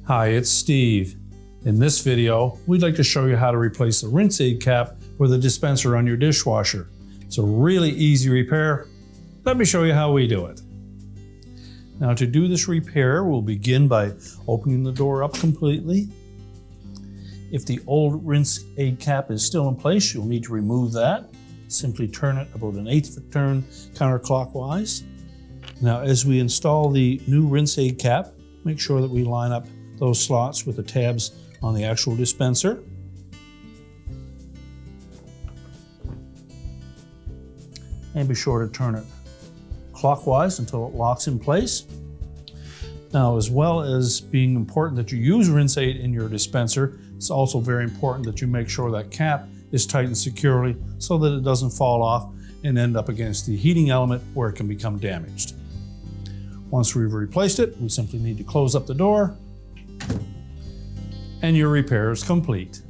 Hi, it's Steve. In this video, we'd like to show you how to replace the rinse aid cap for the dispenser on your dishwasher. It's a really easy repair. Let me show you how we do it. Now, to do this repair, we'll begin by opening the door up completely. If the old rinse aid cap is still in place, you'll need to remove that. Simply turn it about an 1/8 of a turn counterclockwise. Now, as we install the new rinse aid cap, make sure that we line up those slots with the tabs on the actual dispenser. And be sure to turn it clockwise until it locks in place. Now, as well as being important that you use rinse aid in your dispenser, it's also very important that you make sure that cap is tightened securely so that it doesn't fall off and end up against the heating element where it can become damaged. Once we've replaced it, we simply need to close up the door and your repair is complete.